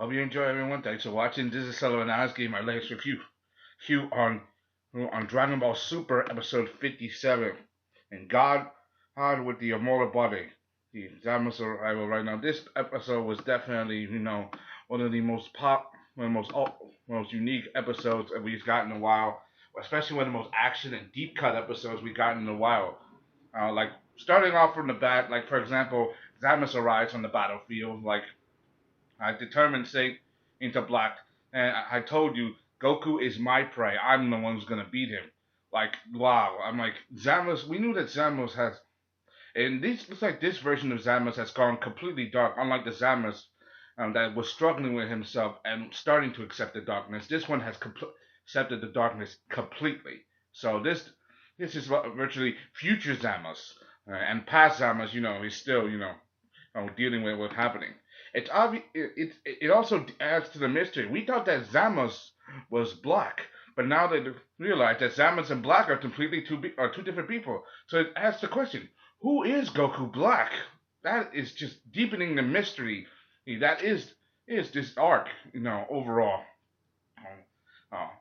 Hope you enjoy, everyone. Thanks for watching. This is Sellavin. I gave my latest review on Dragon Ball Super episode 57. And God with the immortal body, the Zamasu arrival right now. This episode was definitely, one of the one of the most unique episodes that we've gotten in a while. Especially one of the most action and deep cut episodes we've gotten in a while. Like starting off from the bat, like for example, Zamasu arrives on the battlefield, like I determined Saint into black, and I told you Goku is my prey. I'm the one who's gonna beat him. Like wow, I'm like Zamos. We knew that Zamos has, and this looks like this version of Zamos has gone completely dark. Unlike the Zamos that was struggling with himself and starting to accept the darkness, this one has accepted the darkness completely. So this is virtually future Zamos, and past Zamos. He's still dealing with what's happening. It's obvious. It also adds to the mystery. We thought that Zamos was black, but now they realize that Zamos and Black are completely two different people. So it asks the question: who is Goku Black? That is just deepening the mystery. That is this arc, overall.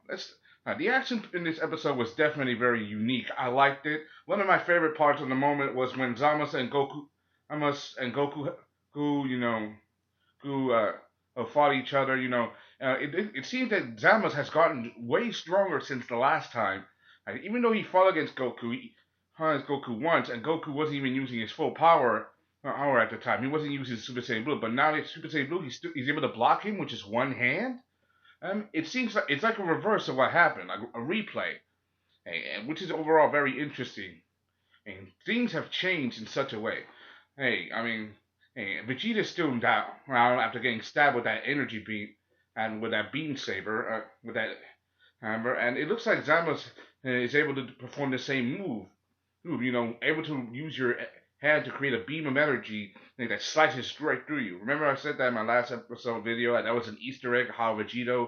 Let's. The action in this episode was definitely very unique. I liked it. One of my favorite parts of the moment was when Zamas and Goku, who fought each other. It seems that Zamasu has gotten way stronger since the last time. Even though he fought against Goku, Goku once, and Goku wasn't even using his full power at the time. He wasn't using Super Saiyan Blue, but now that Super Saiyan Blue, he's able to block him with just one hand. It seems like it's like a reverse of what happened, like a replay, which is overall very interesting. And things have changed in such a way. I mean, Vegeta's still down around after getting stabbed with that energy beam and with that beam saber, with that hammer, and it looks like Zamasu is able to perform the same move. Able to use your hand to create a beam of energy that slices straight through you. Remember I said that in my last episode video, and that was an Easter egg how Vegeta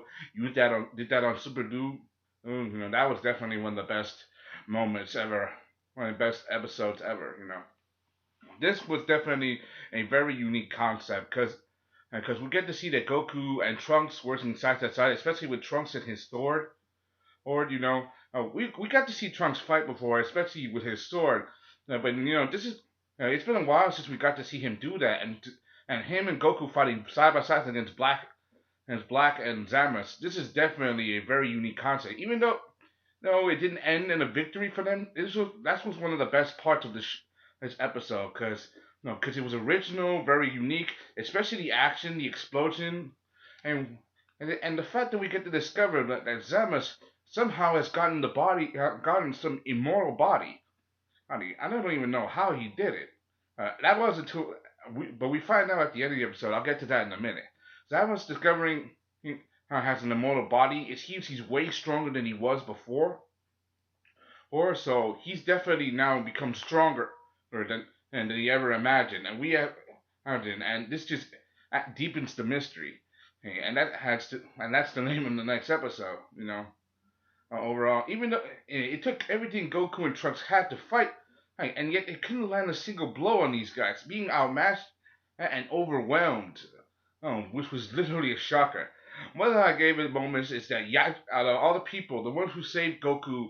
did that on Super Dude. That was definitely one of the best moments ever, one of the best episodes ever. This was definitely a very unique concept because we get to see that Goku and Trunks working side by side, especially with Trunks and his sword. Or we got to see Trunks fight before, especially with his sword. But this is it's been a while since we got to see him do that, and him and Goku fighting side by side against Black and Zamasu. This is definitely a very unique concept. Even though no, it didn't end in a victory for them. That was one of the best parts of this episode because it was original, very unique, especially the action, the explosion, and and the fact that we get to discover that Zamasu somehow has gotten some immortal body. I don't even know how he did it. That wasn't too, but we find out at the end of the episode. I'll get to that in a minute. Zamasu discovering he has an immortal body. It seems he's way stronger than he was before, or so he's definitely now become stronger than he ever imagined, and this just deepens the mystery, and that's the name of the next episode. Overall, even though it took everything Goku and Trunks had to fight, and yet it couldn't land a single blow on these guys, being outmatched and overwhelmed, which was literally a shocker. One thing I gave it moments is that out of all the people, the ones who saved Goku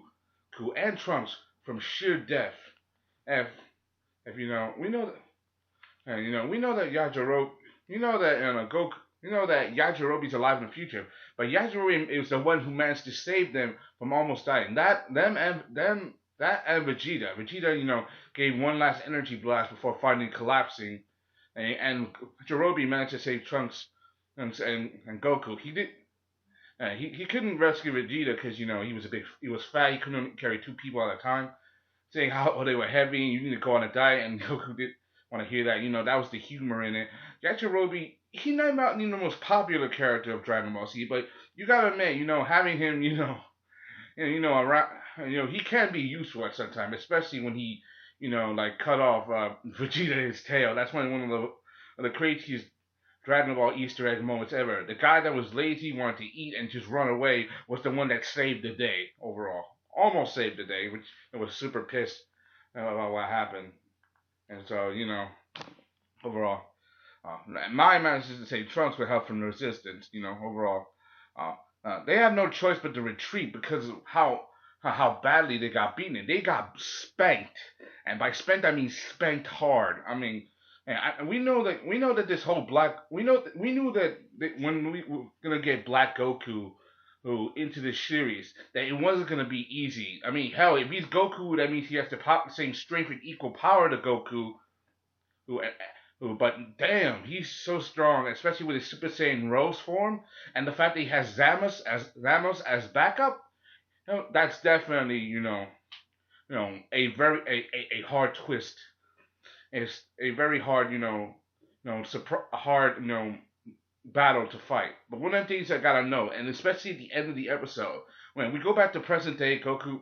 and Trunks from sheer death, if we know that, we know that Goku, that Yajirobe's alive in the future, but Yajirobe is the one who managed to save them from almost dying. That and Vegeta. Vegeta, gave one last energy blast before finally collapsing, and Yajirobe managed to save Trunks and Goku. He did. He couldn't rescue Vegeta because he was fat. He couldn't carry two people at a time, saying how they were heavy and you need to go on a diet, and Goku did want to hear that. That was the humor in it. Yajirobe, he might not be the most popular character of Dragon Ball Z, but you gotta admit, having him, around, he can be useful at some time, especially when he, like cut off Vegeta's tail. That's one of the craziest Dragon Ball Easter egg moments ever. The guy that was lazy, wanted to eat, and just run away was the one that saved the day overall. Almost saved the day, which I was super pissed about what happened. And so, overall. My analysis is to say Trunks with help from the Resistance. Overall, they have no choice but to retreat because of how badly they got beaten. They got spanked, and by spanked I mean spanked hard. I mean, and we know that this whole black we knew that when we were gonna get Black Goku who into this series that it wasn't gonna be easy. I mean, hell, if he's Goku, that means he has the same strength and equal power to Goku, who but damn, he's so strong, especially with his Super Saiyan Rose form, and the fact that he has Zamos as backup. That's definitely a very a hard twist. It's a very hard hard battle to fight. But one of the things I gotta know, and especially at the end of the episode, when we go back to present day, Goku,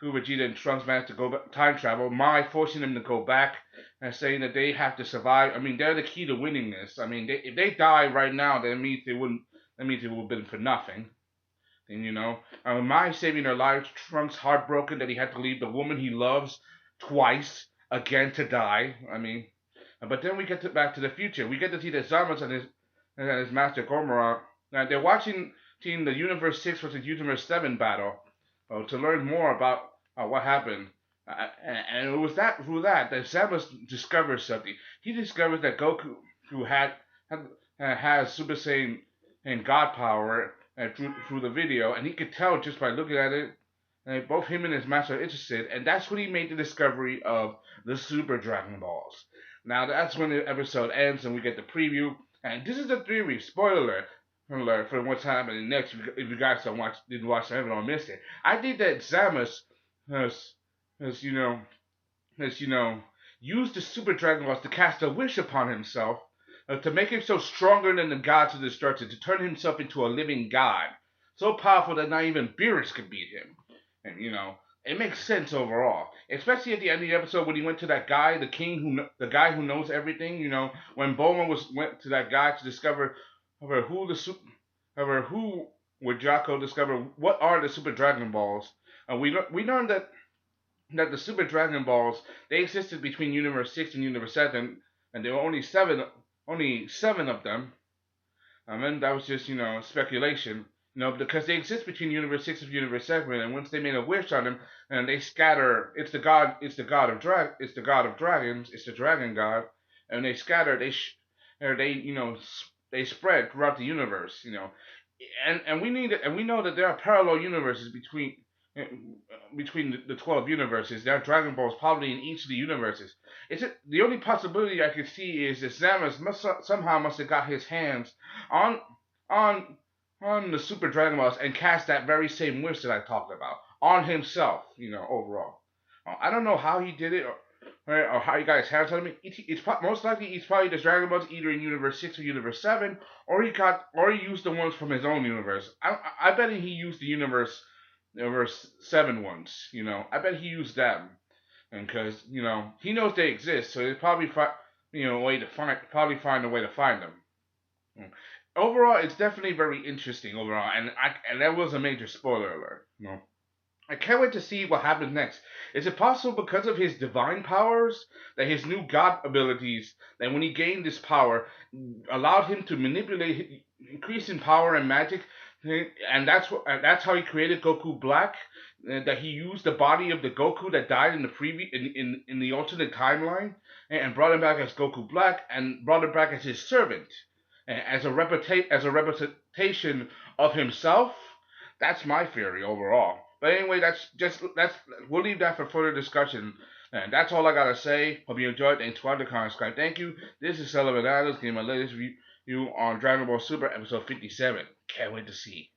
Vegeta, and Trunks managed to go back, time travel, Mai forcing them to go back and saying that they have to survive. I mean, they're the key to winning this. I mean, if they die right now, that means they wouldn't. That means it would have been for nothing. And Mai saving their lives, Trunks heartbroken that he had to leave the woman he loves twice again to die. I mean, but then we get back to the future. We get to see that Zamasu and his master Gormora. Now they're watching the Universe 6 versus Universe 7 battle to learn more about what happened. And it was through that Zamasu discovers something. He discovers that Goku, who has Super Saiyan and God power through the video, and he could tell just by looking at it. And both him and his master are interested, and that's when he made the discovery of the Super Dragon Balls. Now that's when the episode ends, and we get the preview. And this is the theory. Spoiler alert for what's happening next. If you guys didn't watch the episode or missed it, I think that Zamasu has used the Super Dragon Balls to cast a wish upon himself, to make himself stronger than the gods of destruction, to turn himself into a living god, so powerful that not even Beerus could beat him. And it makes sense overall, especially at the end of the episode when he went to that guy, the guy who knows everything. When Bulma went to that guy to discover who would Jocko discover what are the Super Dragon Balls. We learned that the Super Dragon Balls, they existed between Universe 6 and Universe 7, and there were only seven of them. And that was just speculation. Because they exist between Universe 6 and Universe 7, and once they made a wish on them, and they scatter, it's the god of dragons, it's the dragon god, and they scatter, they spread throughout the universe, and we know that there are parallel universes between the 12 universes. There are Dragon Balls probably in each of the universes. The only possibility I could see is that Zamasu must have got his hands on the Super Dragon Balls and cast that very same wish that I talked about on himself, overall. I don't know how he did it or how he got his hands on him. Most likely he's probably the Dragon Balls either in Universe 6 or Universe 7, or he used the ones from his own universe. I bet he used the Universe 7 ones, I bet he used them. And because, he knows they exist, so he'll probably find a way to find them. Overall, it's definitely very interesting overall, and that was a major spoiler alert. I can't wait to see what happens next. Is it possible because of his divine powers that his new god abilities, that when he gained this power, allowed him to manipulate, increase in power and magic, and that's how he created Goku Black? That he used the body of the Goku that died in the in the alternate timeline, and brought him back as Goku Black, and brought him back as his servant. As a representation of himself. That's my theory overall. But anyway, we'll leave that for further discussion. And that's all I gotta say. Hope you enjoyed. Thanks for the comment. Thank you. This is Sellavin giving my latest review on Dragon Ball Super episode 57. Can't wait to see.